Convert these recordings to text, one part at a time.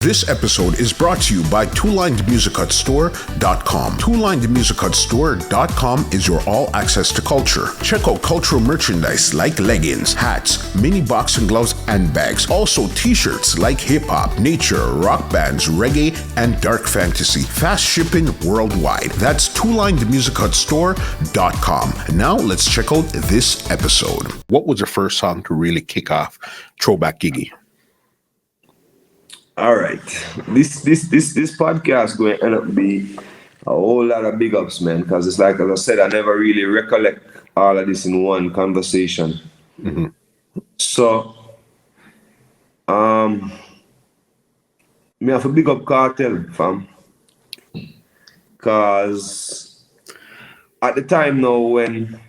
This episode is brought to you by TwoLinedMusicHutStore.com. TwoLinedMusicHutStore.com is your all-access to culture. Check out cultural merchandise like leggings, hats, mini boxing gloves, and bags. Also t-shirts like hip-hop, nature, rock bands, reggae, and dark fantasy. Fast shipping worldwide. That's TwoLinedMusicHutStore.com. Now let's check out this episode. What was the first song to really kick off Throwback Giggy? All right, this podcast going to end up be a whole lot of big ups, man. Because it's like, as I said, I never really recollect all of this in one conversation. Mm-hmm. So, me have to big up Kartel, fam. Because at the time now, when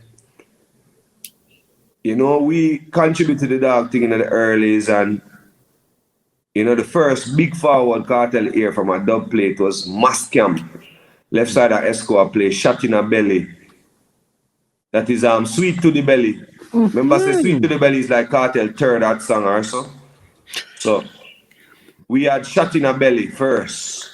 we contributed to the dog thing in the earlys, and the first big forward Kartel here from a dub plate was Mascam. Leftside Esco play Shot in a Belly. That is Sweet to the Belly. Mm-hmm. Remember, say Sweet to the Belly is like Kartel third that song also. So we had Shot in a Belly first.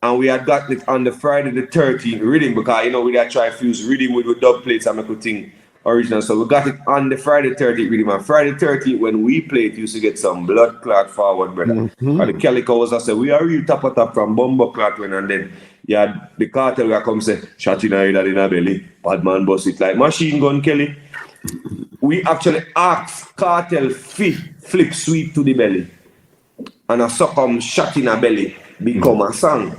And we had got it on the Friday the 13th Riddim, because we got try to fuse Riddim with dub plates and make a thing original. So we got it on the Friday 30th Riddim. And Friday 30th, when we played, used to get some blood clot forward, brother. Mm-hmm. And the Calico was, I said, we are real top from Bumbo Clot when, and then the Kartel will come say, Shot in a belly, bad man bust it like machine gun Kelly. We actually asked Kartel flip Sweep to the Belly. And I saw come Shot in a Belly become a song.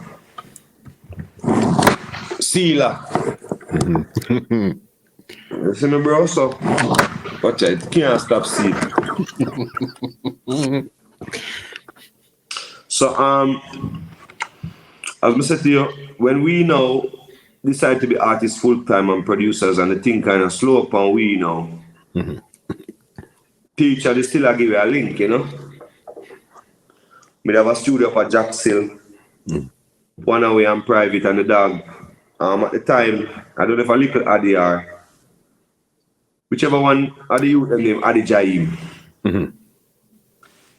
Sealer. You see me, bro? So, watch it. Can't stop seeing. So, as I said to you, when we now decide to be artists full time and producers, and the thing kind of slow up, and we now, teacher, they still give you a link, We have a studio for Jack Sill, one away and private, and the dog. At the time, I don't know if a little Addy or whichever one of the youth name Adi Jaim. Mm-hmm.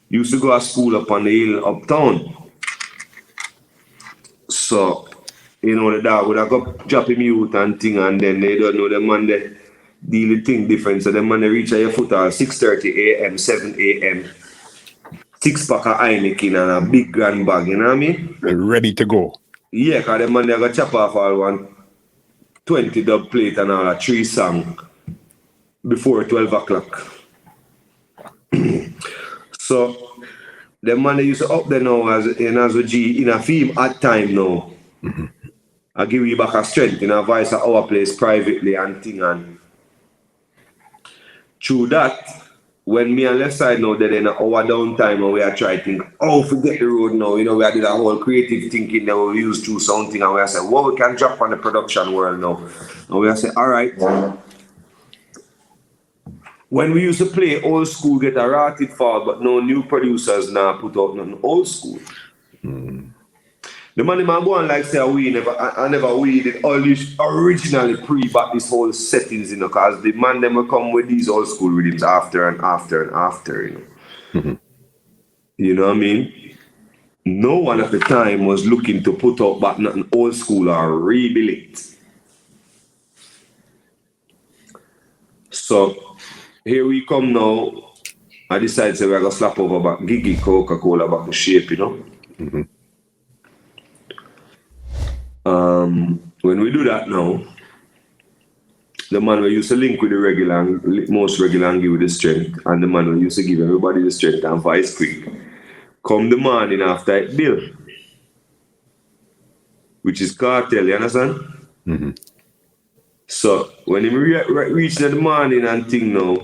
Used to go to school up on the hill uptown. So, the dog would have got drop him youth and thing, and then they don't know the man they deal with thing different. So the man they reach at your foot at 6:30 a.m., 7 a.m. 6-pack of Heineken and a big grand bag, you know what I mean? Ready to go. Yeah, because the man they got chop off all 120 dub plate and all a 3 song before 12 o'clock. So the man they used to up there now as a G in a film at time now. Mm-hmm. I give you back a strength in a voice at our place privately and thing, and through that, when me and Leftside now they're in our downtime and we are trying to think, forget the road now, we are doing a whole creative thinking that we use through something, and we are saying, we can drop on the production world now. And we are saying, alright. When we used to play old school, get a rotted fall, but no new producers now put out nothing old school. Mm. The man go on like say I never did all this originally pre-back this whole settings, because the man them will come with these old school rhythms after and after and after, Mm-hmm. You know what I mean? No one at the time was looking to put out back nothing old school or rebuild it. So here we come now. I decided to we're gonna slap over back Giggy Coca-Cola back to shape, Mm-hmm. When we do that now, the man we used to link with the most regular and give with the strength, and the man we used to give everybody the strength and vice quick. Come the morning after it bill, which is Kartel, you understand? Mm-hmm. So when he reach in the morning and thing now,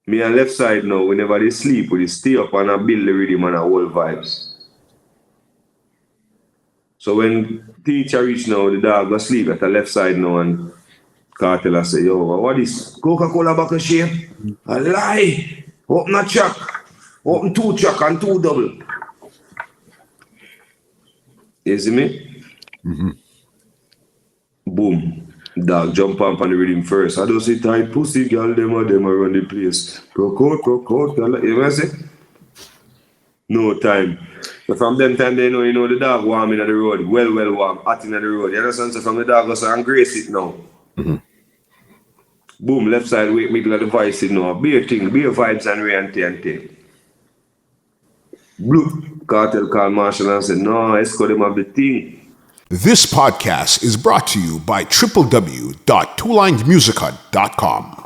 me and Leftside now, whenever they sleep, we stay up and I build the rhythm and a whole vibes. So when teacher reach now, the dog go sleep at the Leftside now, and Kartel I say, yo, what is Coca-Cola back a shape? A lie! Open a track. Open 2 track and 2 double. You see me? Mm-hmm. Boom. Dog jump up on the rhythm first. I don't see tight pussy girl, them run the place. Croak out, you know what I say? No time. So from them time they know the dog warm in the road, well warm, hot in the road. You understand? So from the dog goes and grace it now. Mm-hmm. Boom, left side wake me to the voice it now. Be a vibes and Ray and thing. Blue Cartel called Marshall and said, no, Esco them have the thing. This podcast is brought to you by www.twolinedmusichut.com.